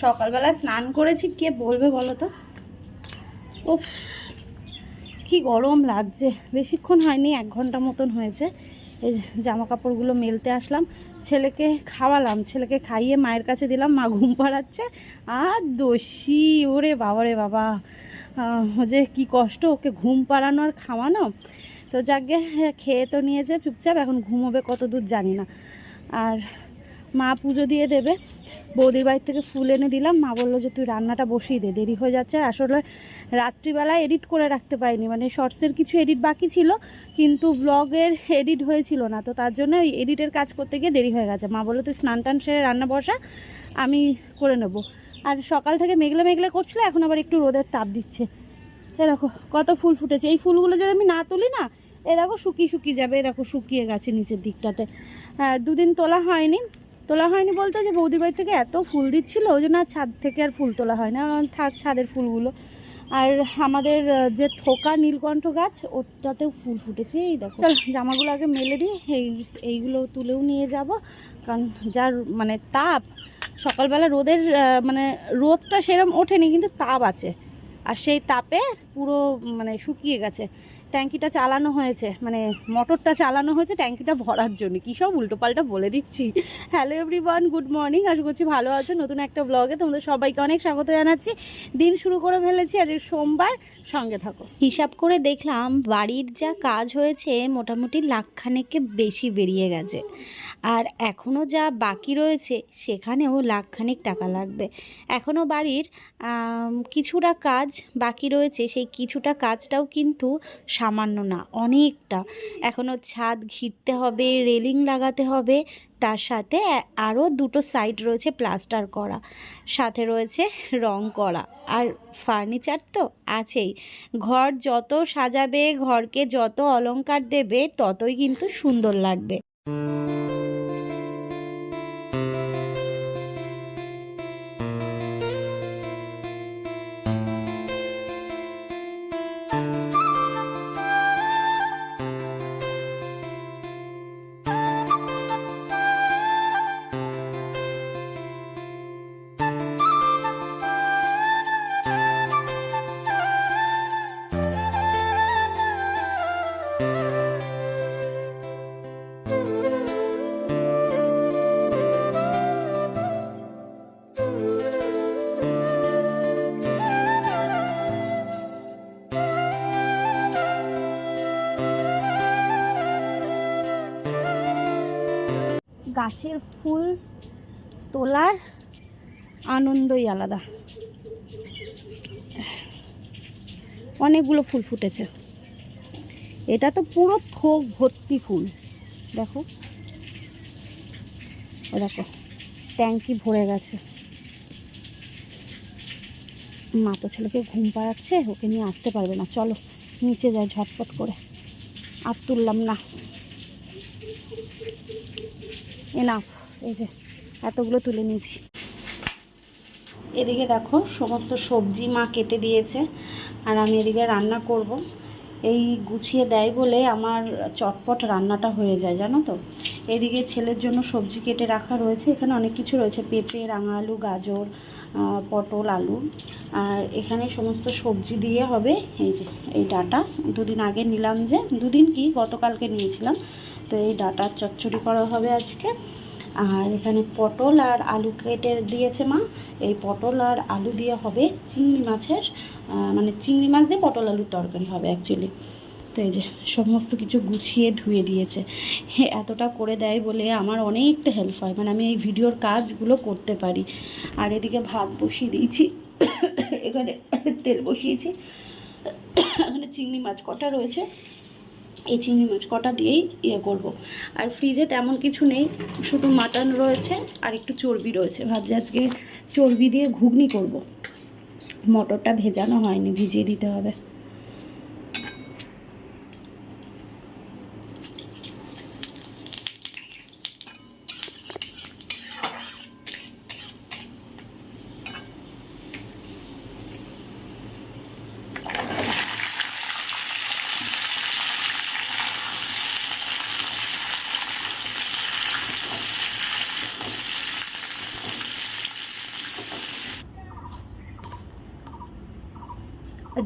সকালবেলা স্নান করেছি, কে বলবে বলো তো। উফ, কি গরম লাগছে। বেশিক্ষণ হয়নি, 1 ঘন্টা মতন হয়েছে। এই জামা কাপড়গুলো মেলতে আসলাম, ছেলেকে খাওয়ালাম, ছেলেকে খাইয়ে মায়ের কাছে দিলাম, মা ঘুম পাড়াচ্ছে। আর দোষী, ওরে বাবা রে বাবা, যে কি কষ্ট ওকে ঘুম পাড়ানো আর খাওয়ানো। তো যাকে খেয়ে তো নিয়েছে চুপচাপ, এখন ঘুমোবে কত দূর জানি না। আর মা পুজো দিয়ে দেবে। বৌদির বাড়ির থেকে ফুল এনে দিলাম, মা বললো যে তুই রান্নাটা বসিয়ে দে, দেরি হয়ে যাচ্ছে। আসলে রাত্রিবেলায় এডিট করে রাখতে পারিনি, মানে শর্টসের কিছু এডিট বাকি ছিল, কিন্তু ব্লগের এডিট হয়েছিল না, তো তার জন্য ওই এডিটের কাজ করতে গিয়ে দেরি হয়ে গেছে। মা বললো তুই স্নান টান সেরে রান্না বসা, আমি করে নেব। আর সকাল থেকে মেঘলে মেঘলে করছিল, এখন আবার একটু রোদের তাপ দিচ্ছে। এ দেখো কত ফুল ফুটেছে। এই ফুলগুলো যদি আমি না তুলি না, এ দেখো শুকিয়ে যাবে। এ দেখো শুকিয়ে গেছে নিচের দিকটাতে। 2 দিন তোলা হয়নি বলতে যে বৌদির বাড়ি থেকে এত ফুল দিচ্ছিল, ওই জন্য ছাদ থেকে আর ফুল তোলা হয় না, থাক ছাদের ফুলগুলো। আর আমাদের যে থোকা নীলকণ্ঠ গাছ, ওটাতেও ফুল ফুটেছে। এই দেখো, চল জামাগুলো আগে মেলে দিই, এইগুলো তুলেও নিয়ে যাব, কারণ যার মানে তাপ, সকালবেলা রোদের মানে রোদটা সেরকম ওঠেনি, কিন্তু তাপ আছে। আর সেই তাপে পুরো মানে শুকিয়ে গেছে। ট্যাঙ্কিটা চালানো হয়েছে, মানে মোটরটা চালানো হয়েছে ট্যাঙ্কিটা ভরার জন্য। কী সব উল্টোপাল্টা বলে দিচ্ছি। Hello everyone, good morning. আশা করছি ভালো আছো। নতুন একটা ব্লগে তোমাদের সবাইকে অনেক স্বাগত জানাচ্ছি। দিন শুরু করে ফেলেছি, আজ সোমবার, সঙ্গে থাকো। হিসাব করে দেখলাম বাড়ির যা কাজ হয়েছে মোটামুটি 1.5 লাখ বেশি বেরিয়ে গেছে। আর এখনও যা বাকি রয়েছে সেখানেও 1.5 লাখ টাকা লাগবে। এখনও বাড়ির কিছুটা কাজ বাকি রয়েছে, সেই কিছুটা কাজটাও কিন্তু সামান্য না, অনেকটা। এখনও ছাদ ঘিরতে হবে, রেলিং লাগাতে হবে, তার সাথে আরও 2টো সাইড রয়েছে প্লাস্টার করা, সাথে রয়েছে রং করা, আর ফার্নিচার তো আছেই। ঘর যত সাজাবে, ঘরকে যত অলংকার দেবে, ততই কিন্তু সুন্দর লাগবে। গাছের ফুল তোলার আনন্দই আলাদা। অনেকগুলো ফুল ফুটেছে, এটা তো পুরো থোক ভর্তি ফুল। দেখো দেখো, ট্যাঙ্কি ভরে গেছে। মা তো ছেলেকে ঘুম পাড়াচ্ছে, ওকে নিয়ে আসতে পারবে না, চলো নিচে যাই ঝটপট করে। আর তুললাম না, এনাফ। এই যে এতগুলো তুলে নিয়েছি। এদিকে দেখো সমস্ত সবজি মা কেটে দিয়েছে, আর আমি এদিকে রান্না করব। এই গুছিয়ে দেয় বলে আমার চটপট রান্নাটা হয়ে যায়, জানো তো। এদিকে ছেলের জন্য সবজি কেটে রাখা রয়েছে, এখানে অনেক কিছু রয়েছে, পেঁপে, রাঙা আলু, গাজর, পটল, আলু। আর এখানে সমস্ত সবজি দিয়ে হবে। এই যে এই ডাঁটা 2 দিন আগে নিলাম, যে 2 দিন কি গতকালকে নিয়েছিলাম, তো এই ডাঁটার চচ্চড়ি করা হবে আজকে। আর এখানে পটল আর আলু কেটে দিয়েছে মা। এই পটল আর আলু দিয়ে হবে চিংড়ি মাছের, মানে চিংড়ি মাছ দিয়ে পটল আলুর তরকারি হবে অ্যাকচুয়ালি। তো এই যে সমস্ত কিছু গুছিয়ে ধুয়ে দিয়েছে। এতটা করে দেয় বলে আমার অনেকটা হেল্প হয়, মানে আমি এই ভিডিওর কাজগুলো করতে পারি। আর এদিকে ভাত বসিয়ে দিয়েছি, এখানে তেল বসিয়েছি, এখানে চিংড়ি মাছ কটা রয়েছে, এই চিংড়ি মাছ কটা দিয়েই করব। আর ফ্রিজে তেমন কিছু নেই, শুধু মাটন রয়েছে আর একটু চর্বি রয়েছে। ভাবছি আজকে চর্বি দিয়ে ঘুগনি করব। মটরটা ভেজানো হয়নি, ভিজিয়ে দিতে হবে।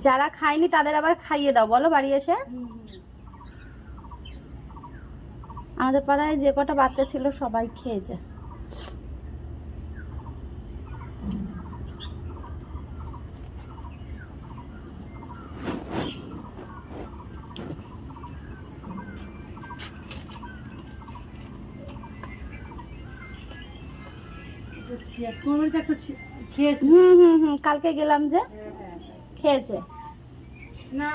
যারা খায়নি তাদের আবার খাইয়ে দাও বলো বাড়ি এসে। আমাদের পাড়ায় যে কটা বাচ্চা ছিল সবাই খেয়েছে। কালকে গেলাম যে খেয়েছে না,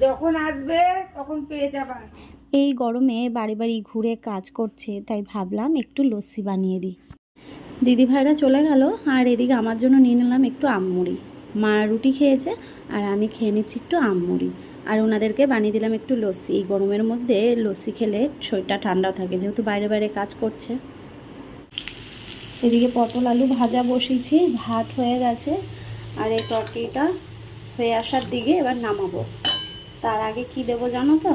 যখন আসবে তখন পেয়ে যাবা। এই গরমে বাড়ি বাড়ি ঘুরে কাজ করছে, তাই ভাবলাম একটু লস্যি বানিয়ে দিই। দিদি ভাইরা চলে গেল, আর এদিকে আমার জন্য নিয়ে নিলাম একটু আমমুড়ি। মা রুটি খেয়েছে আর আমি খেয়ে নিচ্ছি একটু আমমুড়ি, আর ওনাদেরকে বানিয়ে দিলাম একটু লস্যি। এই গরমের মধ্যে লস্যি খেলে শরীরটা ঠান্ডাও থাকে, যেহেতু বাইরে বাইরে কাজ করছে। এদিকে পটল আলু ভাজা বসিয়েছি, ভাত হয়ে গেছে, আর এই তরকারিটা হয়ে আসার দিকে এবার নামাবো। তার আগে কি দেবো জানো তো?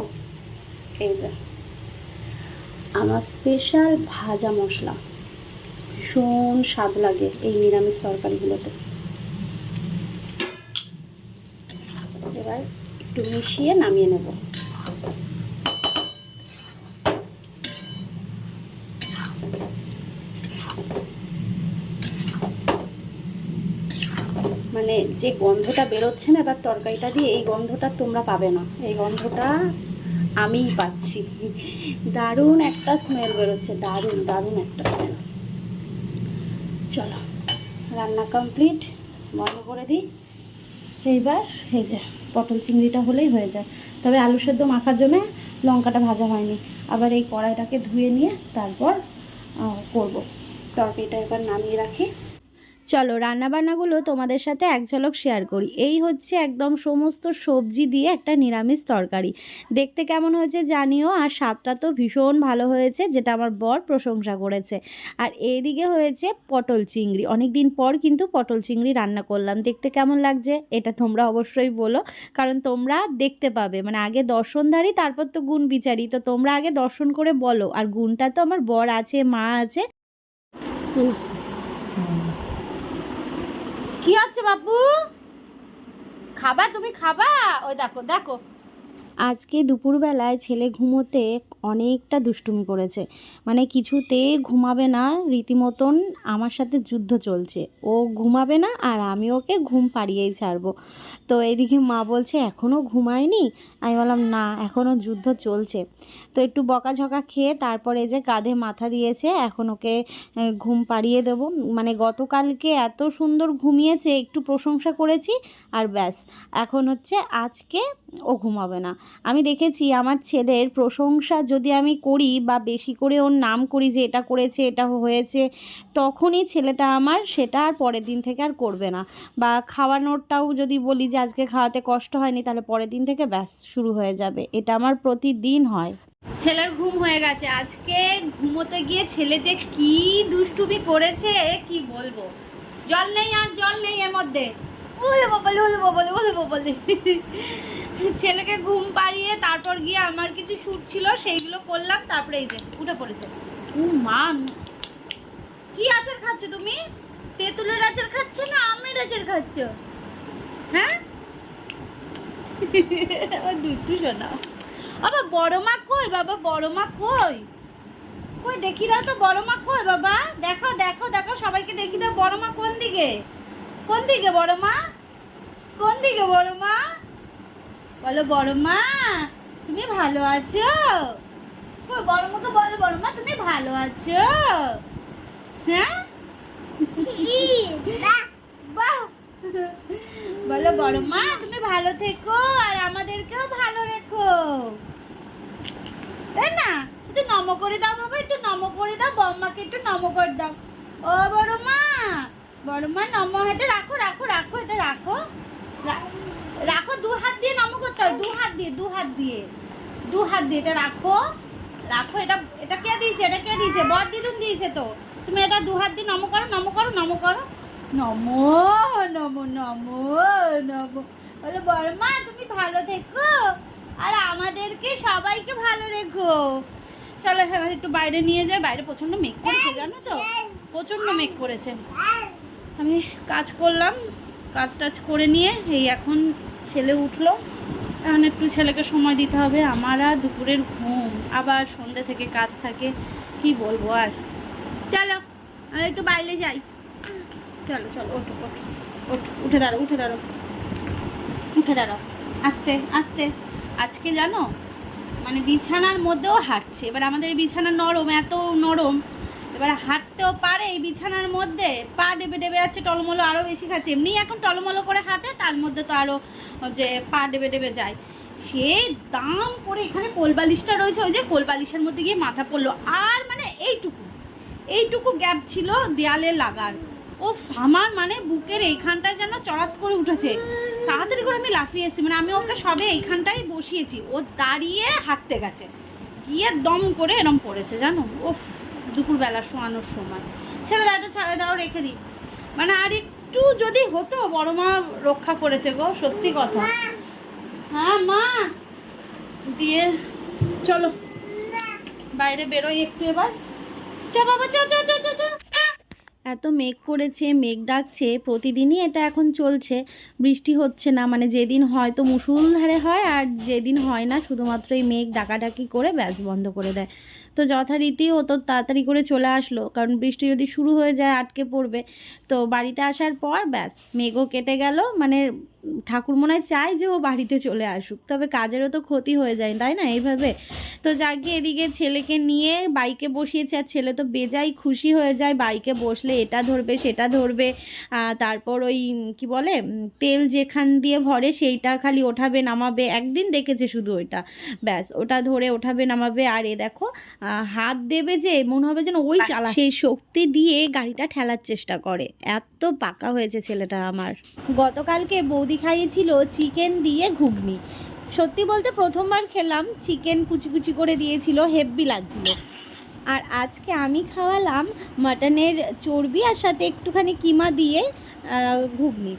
এই যে আমার স্পেশাল ভাজা মশলা, ভীষণ স্বাদ লাগে এই নিরামিষ তরকারিগুলোতে। এবার একটু মিশিয়ে নামিয়ে নেব। মানে যে গন্ধটা বেরোচ্ছে না এবার তরকারিটা দিয়ে, এই গন্ধটা তোমরা পাবে না, এই গন্ধটা আমিই পাচ্ছি। দারুণ একটা স্মেল বেরোচ্ছে, দারুণ দারুণ একটা স্মেল। চলো রান্না কমপ্লিট, বন্ধ করে দিই। এইবার এই যে পটল চিংড়িটা হলেই হয়ে যায়। তবে আলু সেদ্ধ মাখার জন্য লঙ্কাটা ভাজা হয়নি, আবার এই কড়াইটাকে ধুয়ে নিয়ে তারপর করব। তরকারিটা এবার নামিয়ে রাখি। চলো রান্নাবান্নাগুলো তোমাদের সাথে এক ঝলক শেয়ার করি। এই হচ্ছে একদম সমস্ত সবজি দিয়ে একটা নিরামিষ তরকারি। দেখতে কেমন হয়েছে জানিও, আর স্বাদটা তো ভীষণ ভালো হয়েছে, যেটা আমার বর প্রশংসা করেছে। আর এইদিকে হয়েছে পটল চিংড়ি। অনেক দিন পর কিন্তু পটল চিংড়ি রান্না করলাম। দেখতে কেমন লাগছে এটা তোমরা অবশ্যই বলো, কারণ তোমরা দেখতে পাবে। মানে আগে দর্শনধারী তারপর তো গুণ বিচারি, তো তোমরা আগে দর্শন করে বলো। আর গুণটা তো আমার বর আছে, মা আছে। কি হচ্ছে বাবু? খাবা তুমি, খাবা? ওই দেখো দেখো, আজকে দুপুরবেলায় ছেলে ঘুমোতে অনেকটা দুষ্টুমি করেছে। মানে কিছুতে ঘুমাবে না, রীতিমতন আমার সাথে যুদ্ধ চলছে। ও ঘুমাবে না আর আমি ওকে ঘুম পাড়িয়েই ছাড়বো। তো এইদিকে মা বলছে এখনও ঘুমায়নি। আমি বললাম না, এখনও যুদ্ধ চলছে। তো একটু বকাঝকা খেয়ে তারপরে এই যে কাঁধে মাথা দিয়েছে, এখন ওকে ঘুম পাড়িয়ে দেবো। মানে গতকালকে এত সুন্দর ঘুমিয়েছে, একটু প্রশংসা করেছি আর ব্যাস। এখন হচ্ছে আজকে ও ঘুমাবে না। আমি দেখেছি আমার ছেলের প্রশংসা যদি আমি করি বা বেশি করে ওর নাম করি যে এটা করেছে এটা হয়েছে, তখনই ছেলেটা আমার সেটা আর পরের দিন থেকে আর করবে না। বা খাওয়ানোরটাও যদি বলি যে আজকে খাওয়াতে কষ্ট হয়নি, তাহলে পরের দিন থেকে ব্যাস শুরু হয়ে যাবে। এটা আমার প্রতিদিন হয়। ছেলের ঘুম হয়ে গেছে। আজকে ঘুমোতে গিয়ে ছেলে যে কি দুষ্টুমি করেছে কি বলবো। জল নেই, আর জল নেই এর মধ্যে। ওলে বাবালে ওলে বাবালে ওলে বাবালে। ছেলেকে ঘুম পাড়িয়ে তারপর গিয়ে আমার কিছু শ্যুট ছিল সেইগুলো করলাম, তারপরে এই যে উঠে পড়েছে। ও মা, কি আচার খাচ্ছ তুমি? তেঁতুলের আচার খাচ্ছ না আমের আচার খাচ্ছ? হ্যাঁ দুধু শোনা। বাবা বড় মা কই? বাবা বড় মা কই? কই দেখি দাও তো, বড় মা কই বাবা? দেখো দেখো দেখো, সবাইকে দেখি দাও বড় মা কোন দিকে? কোন দিকে বড় মা? কোন দিকে বড় মা? বলো বড় মা তুমি ভালো আছো? কই বড় মাকে বলো বড় মা তুমি ভালো আছো? হ্যাঁ বাহ, বলো বড় মা তুমি ভালো থেকো আর আমাদেরকেও ভালো রেখো, তাই না? একটু নম করে দাও বাবা, একটু নম করে দাও, বম্মাকে একটু নম করে দাও। ও বড় মা, বড় মা নম। এটা রাখো রাখো রাখো, এটা রাখো রাখো, দু হাত দিয়ে নম করতে হয়, দু হাত দিয়ে দু হাত দিয়ে দু হাত দিয়ে এটা রাখো রাখো। এটা এটা কে দিয়েছে? এটা কে দিয়েছে? বর দিদুন দিয়েছে তো। তুমি এটা দু হাত দিয়ে নম করো, নম করো, নম করো, নম নম নম নম। বলো বড় মা তুমি ভালো থেকো আর আমাদেরকে সবাইকে ভালো রেখো। চলো এবার একটু বাইরে নিয়ে যাই। বাইরে প্রচন্ড মেঘ করেছে জানো তো, প্রচন্ড মেঘ করেছে। আমি কাজ করলাম, কাজ টাজ করে নিয়ে এই এখন ছেলে উঠলো, এখন একটু ছেলেকে সময় দিতে হবে। আমার আর দুপুরের ঘুম, আবার সন্ধ্যে থেকে কাজ থাকে, কি বলবো আর। চলো এই তো বাইরে যাই, চলো চলো ওঠো ওঠো ওঠো, উঠে দাঁড়ো উঠে দাঁড়ো উঠে দাঁড়াও, আস্তে আস্তে। আজকে জানো মানে বিছানার মধ্যেও হাঁটছে, এবার আমাদের এই বিছানা নরম, এত নরম, এবার হাঁটতেও পারে এই বিছানার মধ্যে, পা ডেবে ডেবে যাচ্ছে, টলমলো আরও বেশি খাচ্ছে। এমনি এখন টলমলো করে হাঁটে, তার মধ্যে তো আরও যে পা ডেবে ডেবে যায়। সে দাম করে এখানে কোলবালিশটা রয়েছে, ওই যে কোলবালিশের মধ্যে গিয়ে মাথা পড়লো, আর মানে এইটুকু গ্যাপ ছিল দেয়ালে লাগার। ও আমার মানে বুকের এইখানটায় যেন চড়াত করে উঠেছে, তাড়াতাড়ি করে আমি লাফিয়ে এসেছি, মানে আমি ওকে সবে এইখানটাই বসিয়েছি, ও দাঁড়িয়ে হাঁটতে গেছে, গিয়ে দম করে এরম পড়েছে জানো। ওফ, দুপুরবেলা শোয়ানোর সময় ছেড়ে দাও রেখে দিই, মানে আর একটু যদি হতো, বড় মা রক্ষা করেছে গো, সত্যি কথা। হ্যাঁ মা, দিয়ে চলো বাইরে বেরোই একটু এবার, চ বাবা চ চ চ চ। এত মেঘ করেছে, মেঘ ডাকছে, প্রতিদিনই এটা এখন চলছে। বৃষ্টি হচ্ছে না, মানে যেদিন হয় তো মুষলধারে হয়, আর যেদিন হয় না শুধুমাত্র এই মেঘ ডাকাডাকি করে ব্যাস বন্ধ করে দেয়। তো যথারীতি ও তো তাড়াতাড়ি করে চলে আসলো, কারণ বৃষ্টি যদি শুরু হয়ে যায় আটকে পড়বে। তো বাড়িতে আসার পর ব্যাস মেঘও কেটে গেল, মানে ঠাকুর মনে হয় চায় যে ও বাড়িতে চলে আসুক, তবে কাজেরও তো ক্ষতি হয়ে যায় তাই না এইভাবে। তো যাকে এদিকে ছেলেকে নিয়ে বাইকে বসিয়েছে, আর ছেলে তো বেজাই খুশি হয়ে যায়, বাইকে বসলে এটা ধরবে সেটা ধরবে, তারপর ওই কি বলে তেল যেখান দিয়ে ভরে সেইটা খালি ওঠাবে নামাবে, একদিন দেখেছে শুধু ওইটা, ব্যাস ওটা ধরে ওঠাবে নামাবে। আর এ দেখো হাত দেবে যে মনে হবে যেন ওই চালা, সেই শক্তি দিয়ে গাড়িটা ঠেলার চেষ্টা করে, এত পাকা হয়েছে ছেলেটা আমার। গতকালকে বৌদি খাইয়েছিল চিকেন দিয়ে ঘুগনি, সত্যি বলতে প্রথমবার খেলাম, চিকেন কুচি কুচি করে দিয়েছিল, হেভি লাগছিল। আর আজকে আমি খাওয়ালাম মাটনের চর্বি আর সাথে একটুখানি কিমা দিয়ে ঘুগনি।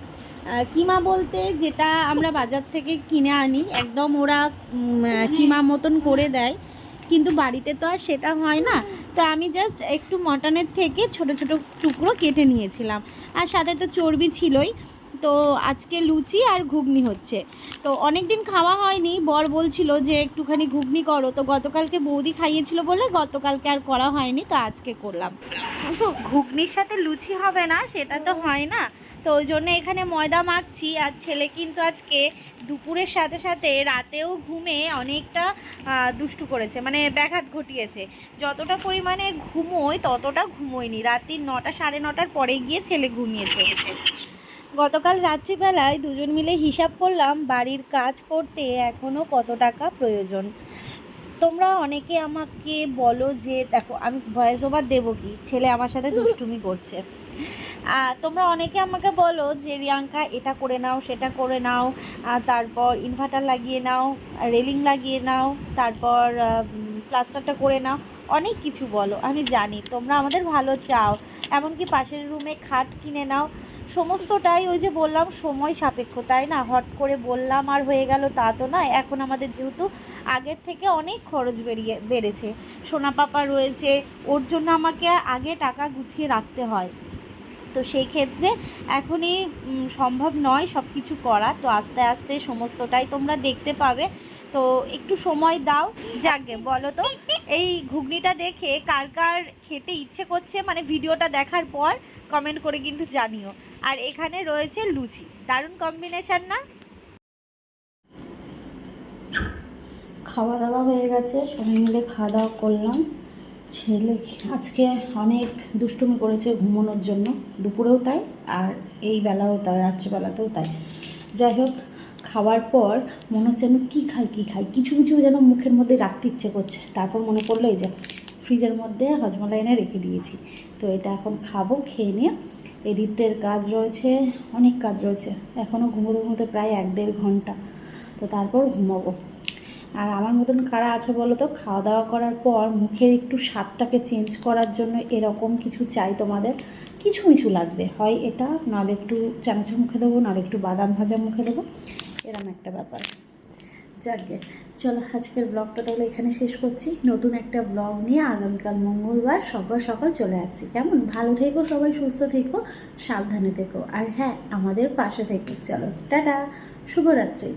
কিমা বলতে যেটা আমরা বাজার থেকে কিনে আনি, একদম ওরা কিমা মতন করে দেয়, কিন্তু বাড়িতে তো আর সেটা হয় না। তো আমি জাস্ট একটু মটনের থেকে ছোট ছোট টুকরো কেটে নিয়েছিলাম, আর সাথে তো চর্বি ছিলই। তো আজকে লুচি আর ঘুগনি হচ্ছে, তো অনেক দিন খাওয়া হয়নি, বর বলছিল যে একটুখানি ঘুগনি করো, তো গতকালকে বৌদি খাইয়েছিল বলে গতকালকে আর করা হয়নি, তো আজকে করলাম। ঘুগনির সাথে লুচি হবে না সেটা তো হয় না, তো ওই জন্য এখানে ময়দা মাখছি। আর ছেলে কিন্তু আজকে দুপুরের সাথে সাথে রাতেও ঘুমে অনেকটা দুষ্টু করেছে, মানে ব্যাঘাত ঘটিয়েছে। যতটা পরিমাণে ঘুমোয় ততটা ঘুমোয়নি, রাত্রি 9টা সাড়ে 9টার পরে গিয়ে ছেলে ঘুমিয়েছে। গতকাল রাত্রিবেলায় দুজন মিলে হিসাব করলাম বাড়ির কাজ করতে এখনও কত টাকা প্রয়োজন। তোমরা অনেকে আমাকে বলো যে দেখো আমি ভয়েস ওভার দেবো কি, ছেলে আমার সাথে দুষ্টুমি করছে। তোমরা অনেকে আমাকে বলো যে রিয়াঙ্কা এটা করে নাও সেটা করে নাও, তারপর ইনভার্টার লাগিয়ে নাও, রেলিং লাগিয়ে নাও, তারপর প্লাস্টারটা করে নাও, অনেক কিছু বলো। আমি জানি তোমরা আমাদের ভালো চাও, এমনকি পাশের রুমে খাট কিনে নাও, সমস্তটাই ওই যে বললাম সময় সাপেক্ষ, তাই না? হট করে বললাম আর হয়ে গেল তা তো নয়। এখন আমাদের যেহেতু আগের থেকে অনেক খরচ বেড়েছে, সোনা পাপা রয়েছে, ওর জন্য আমাকে আগে টাকা গুছিয়ে রাখতে হয়, তো সেই ক্ষেত্রে এখনই সম্ভব নয় সব কিছু করা। তো আস্তে আস্তে সমস্তটাই তোমরা দেখতে পাবে, তো একটু সময় দাও। যাকে বলো তো এই ঘুগনিটা দেখে কার কার খেতে ইচ্ছে করছে, মানে ভিডিওটা দেখার পর কমেন্ট করে কিন্তু জানিও। আর এখানে রয়েছে লুচি, দারুণ কম্বিনেশন না? খাওয়া দাওয়া হয়ে গেছে, সবাই মিলে খাওয়া দাওয়া করলাম। ছেলে আজকে অনেক দুষ্টুমি করেছে ঘুমানোর জন্য, দুপুরেও তাই আর এই বেলাও তাই, রাত্রিবেলাতেও তাই। যাই হোক, খাওয়ার পর মনে হচ্ছে যেন কী খাই কিছু কিছু যেন মুখের মধ্যে রাখতে ইচ্ছে করছে। তারপর মনে পড়লো এই যে ফ্রিজের মধ্যে হজমলাই এনে রেখে দিয়েছি, তো এটা এখন খাবো। খেয়ে নিয়ে এডিটের কাজ রয়েছে, অনেক কাজ রয়েছে, এখনও ঘুমোতে প্রায় 1-1.5 ঘন্টা, তো তারপর ঘুমাবো। আর আমার মতন কারা আছে বলো তো, খাওয়া দাওয়া করার পর মুখের একটু স্বাদটাকে চেঞ্জ করার জন্য এরকম কিছু চাই তোমাদের, কিছু লাগবে, হয় এটা, নাহলে একটু চানাচুর মুখে দেবো, নাহলে একটু বাদাম ভাজা মুখে দেবো, এরকম একটা ব্যাপার। যাকে চলো আজকের ব্লগটা তাহলে এখানে শেষ করছি। নতুন একটা ব্লগ নিয়ে আগামীকাল মঙ্গলবার সকাল সকাল চলে আসছি। কেমন? ভালো থেকো সবাই, সুস্থ থেকো, সাবধানে থেকো, আর হ্যাঁ আমাদের পাশে থেকো। চলো টাটা, শুভরাত্রি।